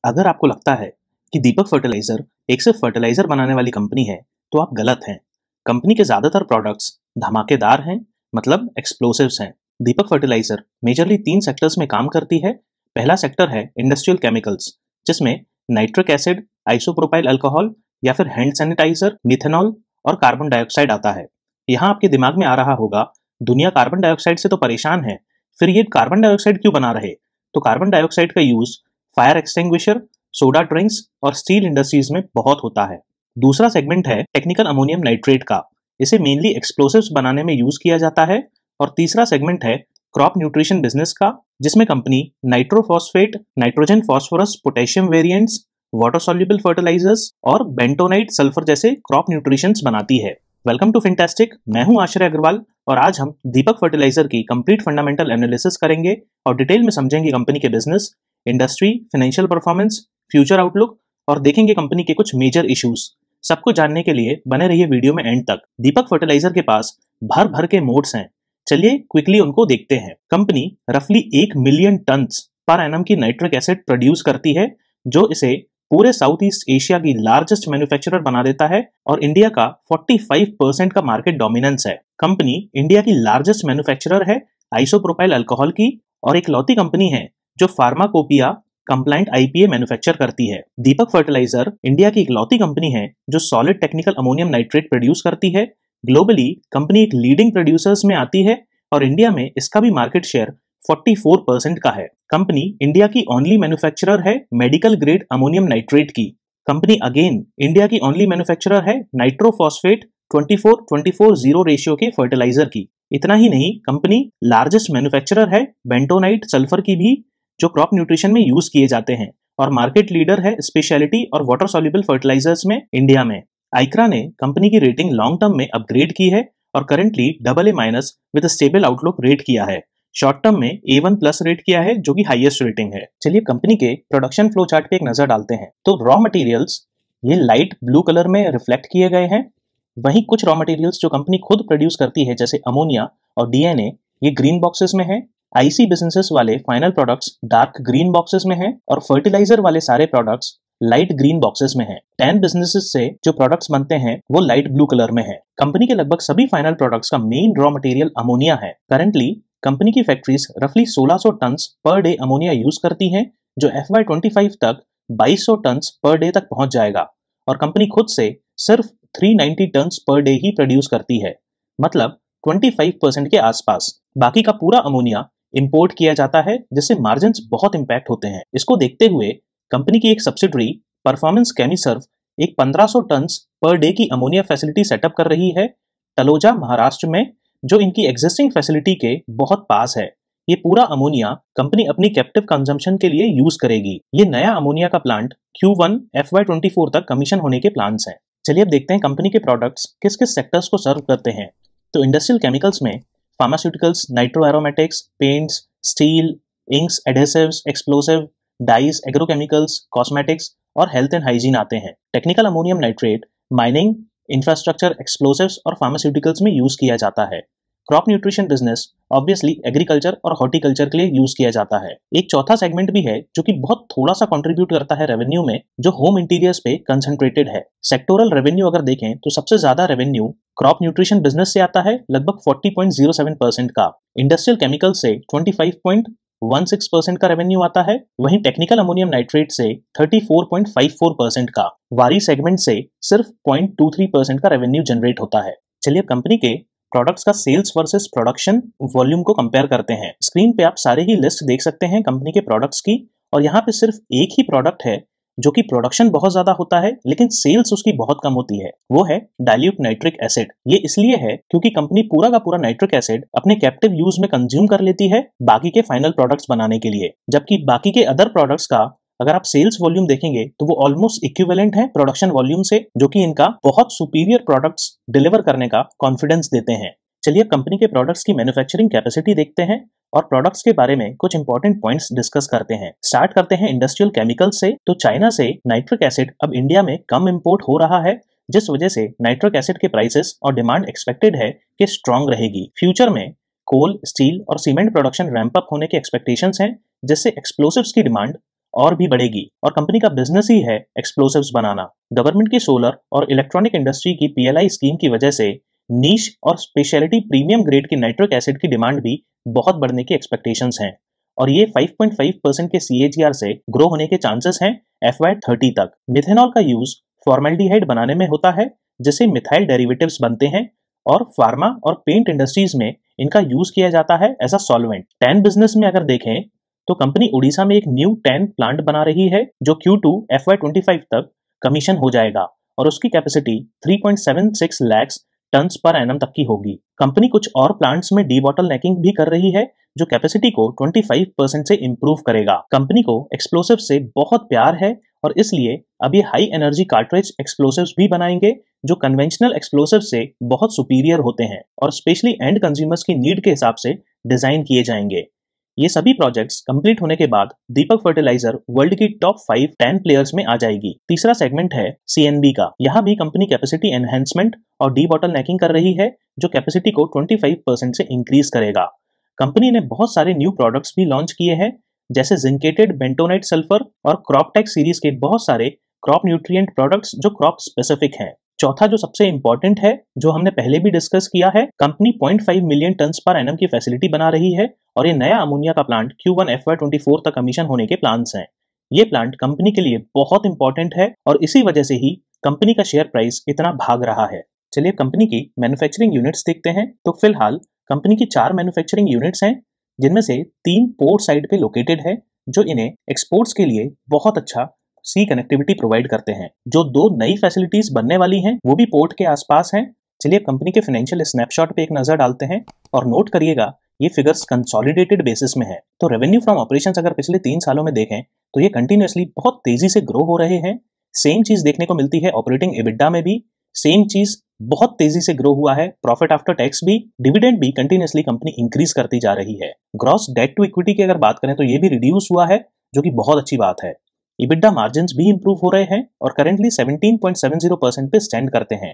अगर आपको लगता है कि दीपक फर्टिलाइजर एक सिर्फ फर्टिलाइजर बनाने वाली कंपनी है, तो आप गलत हैं। कंपनी के ज्यादातर प्रोडक्ट्स धमाकेदार हैं, मतलब एक्सप्लोसिव्स हैं। दीपक फर्टिलाइजर मेजरली 3 सेक्टर्स में काम करती है। पहला सेक्टर है इंडस्ट्रियल केमिकल्स, जिसमें नाइट्रिक एसिड, आइसोप्रोपाइल अल्कोहल या फिर हैंड सैनिटाइजर, मिथेनॉल और कार्बन डाइऑक्साइड आता है। यहाँ आपके दिमाग में आ रहा होगा, दुनिया कार्बन डाइऑक्साइड से तो परेशान है, फिर ये कार्बन डाइऑक्साइड क्यों बना रहे? तो कार्बन डाइऑक्साइड का use fire extinguisher, soda drinks और स्टील इंडस्ट्रीज में बहुत होता है। दूसरा सेगमेंट है टेक्निकल अमोनियम नाइट्रेट का। इसे मेनली एक्सप्लोसिव्स बनाने में यूज किया जाता है। और तीसरा सेगमेंट है क्रॉप न्यूट्रिशन बिजनेस का, जिसमें company nitrophosphate, nitrogen phosphorus potassium variants, water soluble fertilisers और बेंटोनाइट सल्फर जैसे क्रॉप न्यूट्रिशंस बनाती है। Welcome to Fintastic. मैं हूं आश्रय अग्रवाल और आज हम दीपक फर्टिलाइजर की कंप्लीट फंडामेंटल एनालिसिस करेंगे और डिटेल में समझेंगे कंपनी के business, industry, financial performance, future outlook और देखेंगे कंपनी के कुछ मेजर इश्यूज। सबको जानने के लिए बने रहिए वीडियो में एंड तक। दीपक फर्टिलाइजर के पास भर भर के मोड्स हैं। चलिए क्विकली उनको देखते हैं। कंपनी रफली 1 मिलियन टन्स पर एनम की नाइट्रिक एसिड प्रोड्यूस करती है, जो इसे पूरे साउथ ईस्ट एशिया की लार्जेस्ट मैन्युफैक्चरर बना देता है और इंडिया का 45% का मार्केट डोमिनेंस है। कंपनी इंडिया की लार्जेस्ट मैन्युफैक्चरर है आइसोप्रोपाइल अल्कोहल की और इकलौती कंपनी है जो फार्माकोपिया कंप्लाइंट आईपीए मैन्युफैक्चर करती है। दीपक फर्टिलाइजर इंडिया की इकलौती कंपनी है जो solid technical ammonium nitrate produce करती है। ग्लोबली कंपनी एक लीडिंग प्रोड्यूसर्स में आती है और इंडिया में इसका भी मार्केट शेयर 44% का है। कंपनी इंडिया की ओनली मैन्युफैक्चरर है मेडिकल ग्रेड अमोनियम नाइट्रेट की। कंपनी अगेन इंडिया की ओनली मैन्युफैक्चरर है नाइट्रोफॉस्फेट 24-24-0 रेशियो के फर्टिलाइजर की। इतना ही नहीं, कंपनी लार्जेस्ट मैन्युफैक्चरर है बेंटोनाइट सल्फर की भी, जो क्रॉप न्यूट्रिशन में यूज किए जाते हैं और मार्केट लीडर है स्पेशलिटी और वाटर सॉल्युबल फर्टिलाइजर्स में इंडिया में। आइक्रा ने कंपनी की रेटिंग लॉन्ग टर्म में अपग्रेड की है और currently AA- with stable outlook rate किया है। शॉर्ट टर्म में A1+ रेट किया है, जो कि हाईएस्ट रेटिंग है। चलिए कंपनी के प्रोडक्शन फ्लो चार्ट पे एक नजर डालते हैं। तो रॉ मटेरियल्स ये लाइट ब्लू कलर में रिफ्लेक्ट किए गए हैं। वहीं कुछ रॉ मटेरियल्स जो कंपनी खुद प्रोड्यूस करती है, जैसे अमोनिया और डीएनए, ये ग्रीन बॉक्सेस में है। आईसी बिजनेसेस वाले final products dark green boxes में हैं और फर्टिलाइजर वाले सारे प्रोडक्ट्स लाइट ग्रीन बॉक्सेस में हैं। 10 बिजनेसेस से जो प्रोडक्ट्स बनते हैं वो लाइट ब्लू कलर में है। कंपनी के लगभग सभी फाइनल प्रोडक्ट्स का मेन रॉ मटेरियल अमोनिया है। करंटली कंपनी की फैक्ट्रीज रफली 1600 turns per day ammonia use करती हैं, जो FY25 तक 2200 टन्स पर डे तक पहुंच जाएगा। और कंपनी खुद से सिर्फ 390 टन्स पर डे ही प्रोड्यूस करती है, मतलब 25% के आसपास। बाकी का पूरा अमोनिया इंपोर्ट किया जाता है, जिससे मार्जिन्स बहुत इंपैक्ट होते हैं। इसको देखते हुए कंपनी की एक सब्सिडरी परफॉर्मेंस केमिसर्व एक 1500 टन्स पर डे की अमोनिया फैसिलिटी सेटअप कर रही है तलोजा, महाराष्ट्र में, जो इनकी एग्जिस्टिंग फैसिलिटी के बहुत पास है। ये पूरा अमोनिया कंपनी अपनी कैप्टिव कंजम्पशन के लिए यूज करेगी। ये नया अमोनिया का प्लांट Q1 FY24 तक कमीशन होने के प्लान्स हैं। चलिए अब देखते हैं कंपनी के प्रोडक्ट्स किस किस सेक्टर्स को सर्व करते हैं। तो इंडस्ट्रियल केमिकल्स में pharmaceuticals, nitro aromatics, paints, steel, inks, adhesives, explosive, dyes, agrochemicals, cosmetics और हेल्थ एंड हाइजीन आते हैं। Technical ammonium nitrate mining, infrastructure, explosives और फार्मास्यूटिकल्स में यूज किया जाता है। Crop nutrition business obviously agriculture और हॉर्टिकल्चर के लिए यूज किया जाता है। एक चौथा सेगमेंट भी है जो कि बहुत थोड़ा सा कंट्रीब्यूट करता है रेवेन्यू में, जो होम इंटीरियर्स पे कंसंट्रेटेड है। सेक्टोरल रेवेन्यू अगर देखें तो सबसे ज्यादा रेवेन्यू क्रॉप न्यूट्रिशन बिजनेस से आता है, लगभग 40.07% का। इंडस्ट्रियल केमिकल से 25.16% का रेवेन्यू आता है। वहीं टेक्निकल अमोनियम नाइट्रेट से 34.54% का। वारी सेगमेंट से सिर्फ 0.23% का रेवेन्यू जनरेट होता है। चलिए कंपनी के प्रोडक्ट्स का सेल्स वर्सेस प्रोडक्शन वॉल्यूम को कंपेयर करते हैं। स्क्रीन पे आप सारे ही लिस्ट देख सकते हैं कंपनी के प्रोडक्ट्स की, और यहाँ पे सिर्फ एक ही प्रोडक्ट है जो कि प्रोडक्शन बहुत ज्यादा होता है लेकिन सेल्स उसकी बहुत कम होती है। वो है डाइल्यूट नाइट्रिक एसिड। ये इसलिए है क्योंकि कंपनी पूरा का पूरा नाइट्रिक एसिड अपने कैप्टिव यूज में कंज्यूम कर लेती है बाकी के फाइनल प्रोडक्ट्स बनाने के लिए, जबकि बाकी के अदर प्रोडक्ट्स का अगर आप सेल्स वॉल्यूम देखेंगे तो वो ऑलमोस्ट इक्विवेलेंट है प्रोडक्शन वॉल्यूम से, जो कि इनका बहुत सुपीरियर प्रोडक्ट्स डिलीवर करने का कॉन्फिडेंस देते हैं। चलिए कंपनी के प्रोडक्ट्स की मैन्युफैक्चरिंग कैपेसिटी देखते हैं और प्रोडक्ट्स के बारे में कुछ इंपॉर्टेंट पॉइंट्स डिस्कस करते हैं। स्टार्ट करते हैं इंडस्ट्रियल केमिकल्स से। तो चाइना से नाइट्रिक एसिड अब इंडिया में कम इंपोर्ट हो रहा है, जिस वजह से नाइट्रिक एसिड के प्राइसेस और डिमांड एक्सपेक्टेड है कि स्ट्रांग रहेगी। फ्यूचर में कोल, स्टील और सीमेंट प्रोडक्शन रैंप अप होने के एक्सपेक्टेशंस हैं, जिससे एक्सप्लोसिव्स की डिमांड और भी बढ़ेगी और कंपनी का बिजनेस ही है एक्सप्लोसिव्स बनाना। गवर्नमेंट की सोलर और इलेक्ट्रॉनिक इंडस्ट्री की PLI स्कीम की वजह से नीश और स्पेशलिटी प्रीमियम ग्रेड की नाइट्रिक एसिड की डिमांड भी बहुत बढ़ने की एक्सपेक्टेशंस हैं और ये 5.5% के CAGR से ग्रो होने के चांसेस हैं FY 30 तक। मिथेनॉल का यूज फॉर्मेल्डिहाइड बनाने में होता है जिससे मिथाइल डेरिवेटिव्स बनते हैं और फार्मा और पेंट इंडस्ट्रीज में इनका यूज किया जाता है as a solvent. TAN business में अगर देखें तो कंपनी उड़ीसा में एक न्यू टैन प्लांट बना रही है जो Q2 FY 25 तक कमीशन हो जाएगा और उसकी capacity 3.76 lakh tons per annum तक की होगी। कंपनी कुछ और प्लांट्स में डीबॉटलनेकिंग भी कर रही है जो कैपेसिटी को 25% से इंप्रूव करेगा। कंपनी को एक्सप्लोसिव से बहुत प्यार है और इसलिए अब ये हाई एनर्जी कार्ट्रिज एक्सप्लोसिव्स भी बनाएंगे जो कन्वेंशनल एक्सप्लोसिव से बहुत सुपीरियर होते हैं और स्पेशली एंड कंज्यूमर्स की नीड के हिसाब से डिजाइन किए जाएंगे। ये सभी प्रोजेक्ट्स कंप्लीट होने के बाद दीपक फर्टिलाइजर वर्ल्ड की टॉप 5-10 प्लेयर्स में आ जाएगी। तीसरा सेगमेंट है CNB का। यहाँ भी कंपनी कैपेसिटी एनहेंसमेंट और डीबॉटलनेकिंग कर रही है जो कैपेसिटी को 25% से इंक्रीज करेगा। कंपनी ने बहुत सारे न्यू प्रोडक्ट्स भी लॉन्च किए हैं जैसे जिंकेटेड बेंटोनाइट सल्फर और क्रॉपटेक सीरीज के बहुत सारे क्रॉप न्यूट्रिएंट प्रोडक्ट्स जो क्रॉप स्पेसिफिक हैं। चौथा जो सबसे इंपॉर्टेंट है जो हमने पहले भी डिस्कस किया है, company 0.5 million turns per annum की फैसिलिटी बना रही है और ये नया अमोनिया का प्लांट Q1 FY 24 तक कमीशन होने के प्लान्स हैं। ये प्लांट कंपनी के लिए बहुत इंपॉर्टेंट है और इसी वजह से ही कंपनी का शेयर प्राइस इतना भाग रहा है। चलिए कंपनी की मैन्युफैक्चरिंग यूनिट्स देखते हैं। तो फिलहाल कंपनी की 4 मैन्युफैक्चरिंग यूनिट्स हैं जिनमें से 3 पोर्ट साइड पे लोकेटेड है जो इन्हें एक्सपोर्ट्स के लिए बहुत अच्छा सी कनेक्टिविटी प्रोवाइड करते हैं। जो 2 नई फैसिलिटीज बनने वाली हैं वो भी पोर्ट के आसपास हैं। चलिए कंपनी के फाइनेंशियल स्नैपशॉट पे एक नजर डालते हैं और नोट करिएगा ये फिगर्स कंसोलिडेटेड बेसिस में है। तो रेवेन्यू फ्रॉम ऑपरेशंस अगर पिछले 3 सालों में देखें तो ये कंटिन्यूअसली बहुत तेजी से ग्रो हो रहे हैं। सेम चीज देखने को मिलती है ऑपरेटिंग EBITDA में भी, सेम चीज बहुत तेजी से ग्रो हुआ है प्रॉफिट आफ्टर टैक्स भी, डिविडेंड भी कंटिन्यूअसली कंपनी इंक्रीज करती जा रही है। ग्रॉस डेट टू इक्विटी की अगर बात करें तो ये भी रिड्यूस हुआ है जो कि बहुत अच्छी बात है। EBITDA मार्जिन्स भी इंप्रूव हो रहे हैं और करेंटली 17.70% पे स्टैंड करते हैं।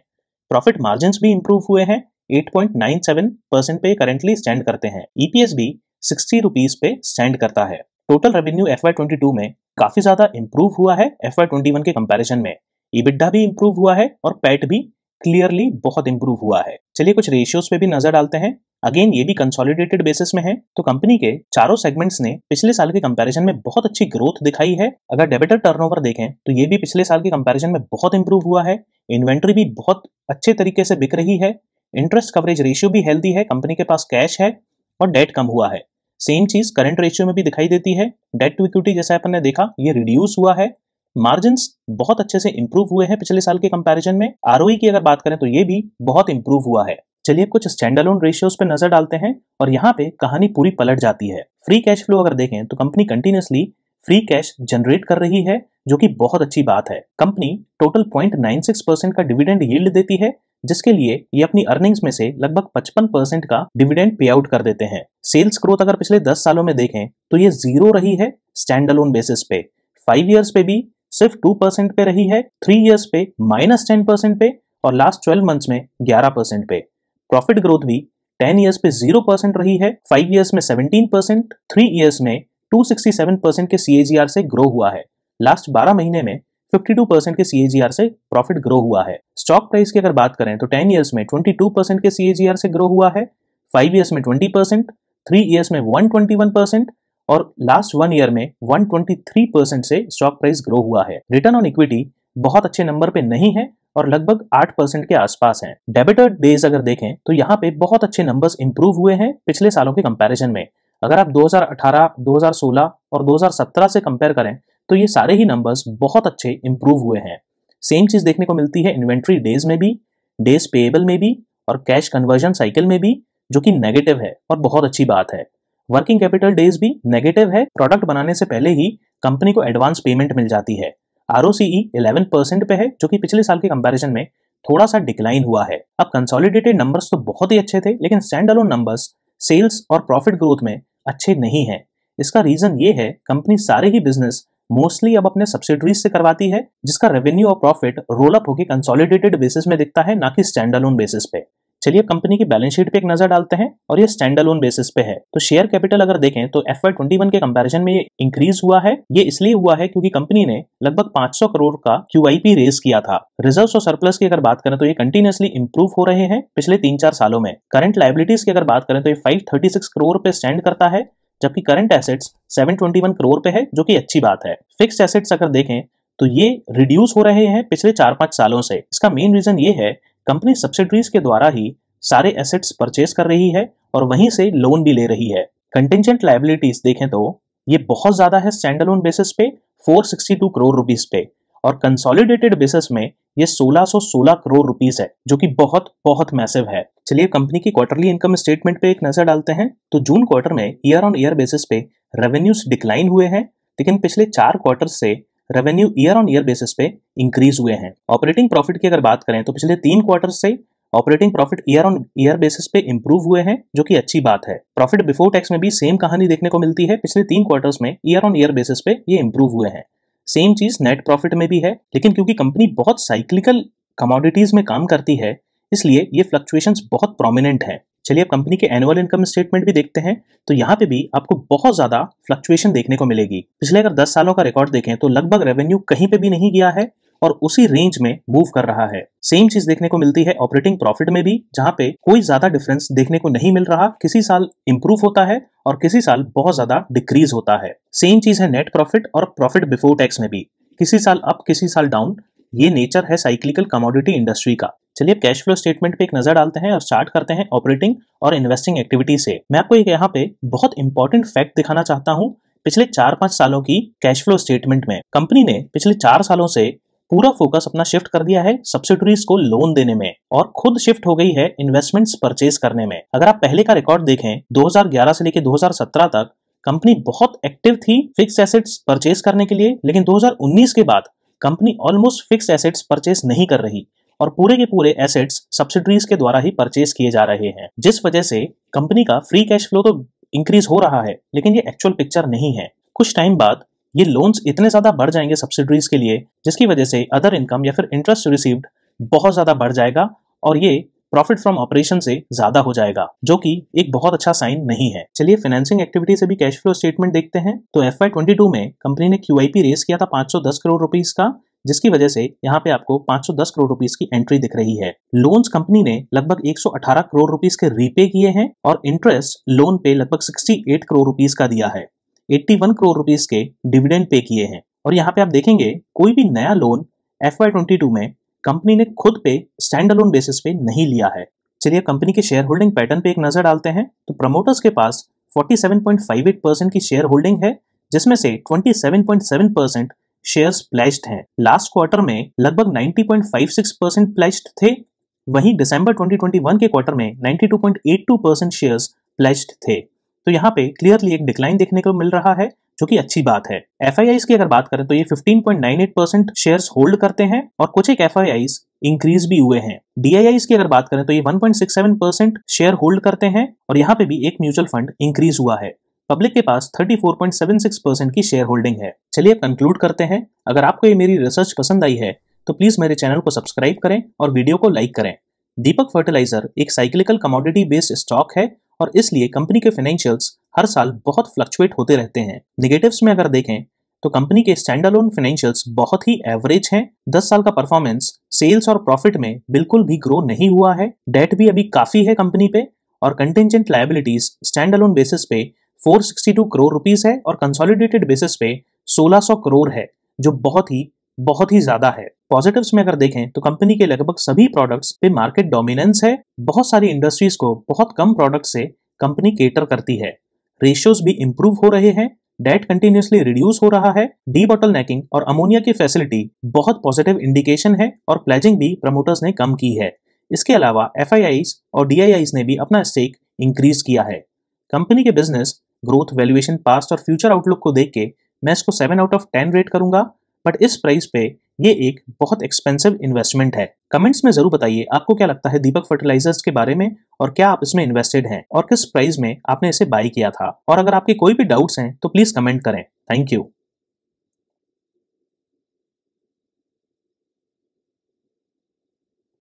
प्रॉफिट मार्जिन्स भी इंप्रूव हुए हैं, 8.97% पे करेंटली स्टैंड करते हैं। EPS भी 60 रुपीज पे स्टैंड करता है। टोटल रेवेन्यू FY 22 में काफी ज्यादा इंप्रूव हुआ है FY 21 के कंपैरिजन में। EBITDA भी इंप्रूव हुआ है और पैट भी क्लियरली बहुत इंप्रूव हुआ है। चलिए कुछ रेशियोज पे भी नजर डालते हैं। अगेन ये भी कंसोलिडेटेड बेसिस में है। तो कंपनी के चारों सेगमेंट्स ने पिछले साल के कंपैरिजन में बहुत अच्छी ग्रोथ दिखाई है। अगर डेबिटर टर्नओवर देखें तो ये भी पिछले साल के कंपैरिजन में बहुत इंप्रूव हुआ है। इन्वेंट्री भी बहुत अच्छे तरीके से बिक रही है। इंटरेस्ट कवरेज रेशियो भी हेल्दी है, कंपनी के पास कैश है और डेट कम हुआ है। सेम चीज करंट रेशियो में भी दिखाई देती है। डेट टू इक्विटी जैसा अपन ने देखा ये रिड्यूस हुआ है। मार्जिन्स बहुत अच्छे से इंप्रूव हुए हैं पिछले साल के कंपैरिजन में। ROE की अगर बात करें तो ये भी बहुत इंप्रूव हुआ है। चलिए कुछ स्टैंड अलोन रेशियोज पे नजर डालते हैं और यहाँ पे कहानी पूरी पलट जाती है। फ्री कैश फ्लो अगर देखें तो company continuously free cash generate कर रही है जो कि बहुत अच्छी बात है। कंपनी टोटल 0.96% का डिविडेंड यील्ड देती है जिसके लिए ये अपनी अर्निंग्स में से लगभग 55% का डिविडेंड पे आउट कर देते हैं। सेल्स ग्रोथ अगर पिछले 10 सालों में देखें तो ये 0 रही है स्टैंड अलोन बेसिस पे। 5 इयर्स पे भी सिर्फ 2% पे रही है, 3 इयर्स पे -10% पे और लास्ट 12 मंथ्स में 11% पे। प्रॉफिट ग्रोथ भी 10 इयर्स पे 0% रही है, 5 इयर्स में 17%, 3 इयर्स में 267% के CAGR से ग्रो हुआ है। लास्ट 12 महीने में 52% के CAGR से प्रॉफिट ग्रो हुआ है। स्टॉक प्राइस की अगर बात करें तो 10 इयर्स में 22% के CAGR से ग्रो हुआ है, 5 इयर्स में 20%, 3 इयर्स में 121% और लास्ट 1 ईयर में 123% से स्टॉक प्राइस ग्रो हुआ है। रिटर्न ऑन इक्विटी बहुत अच्छे नंबर पे नहीं है और लगभग 8% के आसपास है। डेबिटर डेज अगर देखें तो यहाँ पे बहुत अच्छे नंबर्स इंप्रूव हुए हैं पिछले सालों के कंपैरिजन में। अगर आप 2018, 2016 और 2017 से कंपेयर करें तो ये सारे ही नंबर्स बहुत अच्छे इंप्रूव हुए हैं। सेम चीज देखने को मिलती है इन्वेंट्री डेज में भी, डेज पेएबल में भी और कैश कन्वर्जन साइकिल में भी, जो कि नेगेटिव है और बहुत अच्छी बात है। वर्किंग कैपिटल डेज भी नेगेटिव है। प्रोडक्ट बनाने से पहले ही कंपनी को एडवांस पेमेंट मिल जाती है। ROCE 11% पे है जो कि पिछले साल के कंपैरिजन में थोड़ा सा डिक्लाइन हुआ है। अब कंसोलिडेटेड नंबर्स तो बहुत ही अच्छे थे लेकिन स्टैंड अलोन नंबर्स सेल्स और प्रॉफिट ग्रोथ में अच्छे नहीं है। इसका रीजन ये है कंपनी सारे ही बिजनेस मोस्टली अब अपने सब्सिडरीज से करवाती है जिसका रेवेन्यू और प्रॉफिट रोल अप होकर कंसोलिडेटेड बेसिस में दिखता है, ना कि स्टैंड अलोन बेसिस पे। चलिए कंपनी की बैलेंस शीट पे एक नजर डालते हैं और ये स्टैंड अलोन बेसिस पे है। तो शेयर कैपिटल अगर देखें तो FY21 के कंपैरिजन में ये इंक्रीज हुआ है। ये इसलिए हुआ है क्योंकि कंपनी ने लगभग 500 करोड़ का QIP रेज किया था। रिजर्व्स और सरप्लस की अगर बात करें तो ये कंटिन्यूअसली इंप्रूव हो रहे हैं पिछले 3-4 सालों में। करंट लायबिलिटीज की अगर बात करें तो ये 536 करोड़ पे स्टैंड करता है, जबकि करंट एसेट्स 721 करोड़ पे है, जो कि अच्छी बात है। फिक्स्ड एसेट्स अगर देखें तो ये रिड्यूस हो रहे हैं पिछले 4-5 सालों से। इसका मेन रीजन ये है कंपनी सब्सिडरीज के द्वारा ही सारे एसेट्स परचेज कर रही है और वहीं से लोन भी ले रही है। कंटिंजेंट लायबिलिटीज देखें तो ये बहुत ज्यादा है स्टैंड अलोन बेसिस पे 462 करोड़ रुपीस पे, और कंसोलिडेटेड बेसिस में ये 1616 करोड़ रुपीस है, जो कि बहुत बहुत मैसिव है। चलिए कंपनी की क्वार्टरली इनकम स्टेटमेंट पे एक नजर डालते हैं। तो जून क्वार्टर में ईयर ऑन ईयर बेसिस पे रेवेन्यूज डिक्लाइन हुए हैं, लेकिन पिछले 4 क्वार्टर से revenue year on year basis पे इंक्रीज हुए हैं। ऑपरेटिंग प्रॉफिट की अगर बात करें तो पिछले 3 क्वार्टर से operating profit year on year basis पे इंप्रूव हुए हैं, जो कि अच्छी बात है। प्रॉफिट बिफोर टैक्स में भी सेम कहानी देखने को मिलती है। पिछले 3 क्वार्टर्स में ईयर ऑन ईयर बेसिस पे ये इंप्रूव हुए हैं। सेम चीज नेट प्रॉफिट में भी है, लेकिन क्योंकि कंपनी बहुत साइक्लिकल कमोडिटीज में काम करती है, इसलिए ये फ्लक्चुएशंस बहुत प्रोमिनेंट है। चलिए अब कंपनी के एनुअल इनकम स्टेटमेंट भी देखते हैं। तो यहाँ पे भी आपको बहुत ज्यादा फ्लक्चुएशन देखने को मिलेगी। पिछले अगर 10 सालों का रिकॉर्ड देखें तो लगभग रेवेन्यू कहीं पे भी नहीं गया है और उसी रेंज में मूव कर रहा है। सेम चीज देखने को मिलती है ऑपरेटिंग प्रॉफिट में भी, जहां पे कोई ज्यादा डिफरेंस देखने को नहीं मिल रहा। किसी साल इंप्रूव होता है और किसी साल बहुत ज्यादा डिक्रीज होता है। सेम चीज है नेट प्रॉफिट और प्रॉफिट बिफोर टैक्स में भी, किसी साल अप किसी साल डाउन। ये नेचर है साइक्लिकल कमोडिटी इंडस्ट्री का। चलिए कैश फ्लो स्टेटमेंट पे एक नजर डालते हैं और स्टार्ट करते हैं ऑपरेटिंग और इन्वेस्टिंग एक्टिविटी से। मैं आपको एक यहाँ पे बहुत इंपॉर्टेंट फैक्ट दिखाना चाहता हूँ। पिछले 4-5 सालों की कैश फ्लो स्टेटमेंट में कंपनी ने पिछले 4 सालों से पूरा फोकस अपना शिफ्ट कर दिया है सब्सिडरीज को लोन देने में, और खुद शिफ्ट हो गई है इन्वेस्टमेंट्स परचेज करने में। अगर आप पहले का रिकॉर्ड देखें 2011 से लेकर 2017 तक कंपनी बहुत एक्टिव थी फिक्स एसेट्स परचेज करने के लिए, लेकिन 2019 के बाद company almost fix assets purchase नहीं कर रही और पूरे के पूरे एसेट्स सब्सिडरीज के द्वारा ही परचेज किए जा रहे हैं, जिस वजह से कंपनी का फ्री कैश फ्लो तो इंक्रीज हो रहा है, लेकिन ये एक्चुअल पिक्चर नहीं है। कुछ टाइम बाद ये लोन्स इतने ज्यादा बढ़ जाएंगे सब्सिडरीज के लिए, जिसकी वजह से अदर इनकम या फिर इंटरेस्ट रिसीव्ड बहुत ज्यादा बढ़ जाएगा और ये प्रॉफिट फ्रॉम ऑपरेशन से ज्यादा हो जाएगा, जो कि एक बहुत अच्छा साइन नहीं है। चलिए फाइनेंसिंग एक्टिविटी से भी कैश फ्लो स्टेटमेंट देखते हैं। तो FY22 में कंपनी ने QIP रेस किया था 510 करोड़ रुपीस का, जिसकी वजह से यहाँ पे आपको 510 करोड़ रुपीस की एंट्री दिख रही है। लोन्स कंपनी ने लगभग 118 करोड़ रुपीस के रीपे किए हैं और इंटरेस्ट लोन पे लगभग 68 करोड़ रुपीस का दिया है। 81 करोड़ रुपीस के डिविडेंड पे किए हैं। और यहाँ पे आप देखेंगे कोई भी नया लोन FY22 में कंपनी ने खुद पे स्टैंड अलोन बेसिस पे नहीं लिया है। चलिए कंपनी के शेयर होल्डिंग पैटर्न पे एक नजर डालते हैं। तो प्रमोटर्स के पास 47.58% की शेयर होल्डिंग है, जिसमें से 27.7% शेयर्स प्लेज्ड हैं। लास्ट क्वार्टर में लगभग 90.56% प्लेज्ड थे, वहीं दिसंबर 2021 के क्वार्टर में 92.82% शेयर्स प्लेज्ड थे। तो यहाँ पे क्लियरली एक डिक्लाइन देखने को मिल रहा है, जो कि अच्छी बात है। FIIs की अगर बात करें तो ये 15.98% शेयर्स होल्ड करते हैं और कुछ एक FIIs इंक्रीज भी हुए हैं। DIIs की अगर बात करें तो ये 1.67% शेयर होल्ड करते हैं और यहाँ पे भी एक म्यूचुअल फंड इंक्रीज हुआ है। पब्लिक के पास 34.76% की शेयर होल्डिंग है। चलिए अब कंक्लूड करते हैं। अगर आपको ये मेरी रिसर्च पसंद आई है तो प्लीज मेरे चैनल को सब्सक्राइब करें और वीडियो को लाइक करें। दीपक फर्टिलाइजर एक साइक्लिकल कमोडिटी बेस्ड स्टॉक है और इसलिए कंपनी के फाइनेंशियल्स हर साल बहुत फ्लक्चुएट होते रहते हैं। नेगेटिव्स में अगर देखें तो कंपनी के स्टैंड अलोन फाइनेंशियल्स बहुत ही एवरेज हैं। 10 साल का परफॉर्मेंस सेल्स और प्रॉफिट में बिल्कुल भी ग्रो नहीं हुआ है। डेट भी अभी काफी है कंपनी पे और contingent liabilities stand alone basis पे 462 करोड़ रुपीस है और कंसोलिडेटेड बेसिस पे 1600 करोड़ है, जो बहुत ही ज्यादा है। पॉजिटिव्स में अगर देखें तो कंपनी के लगभग सभी प्रोडक्ट्स पे मार्केट डोमिनेंस है। बहुत सारी इंडस्ट्रीज को बहुत कम प्रोडक्ट से कंपनी केटर करती है। रेशियोज भी इंप्रूव हो रहे हैं। डेट कंटिन्यूअसली रिड्यूस हो रहा है। डी बॉटलनेकिंग और अमोनिया की फैसिलिटी बहुत पॉजिटिव इंडिकेशन है और प्लेजिंग भी प्रमोटर्स ने कम की है। इसके अलावा FIIs और DIIs ने भी अपना स्टेक इंक्रीज किया है। कंपनी के बिजनेस ग्रोथ, वैल्यूएशन, पास्ट और फ्यूचर आउटलुक को देख के मैं इसको 7 आउट ऑफ 10 रेट करूंगा, बट इस प्राइस पे ये एक बहुत एक्सपेंसिव इन्वेस्टमेंट है। कमेंट्स में जरूर बताइए आपको क्या लगता है दीपक फर्टिलाइजर्स के बारे में और क्या आप इसमें इन्वेस्टेड हैं और किस प्राइस में आपने इसे बाय किया था। और अगर आपके कोई भी डाउट्स हैं तो प्लीज कमेंट करें। Thank you.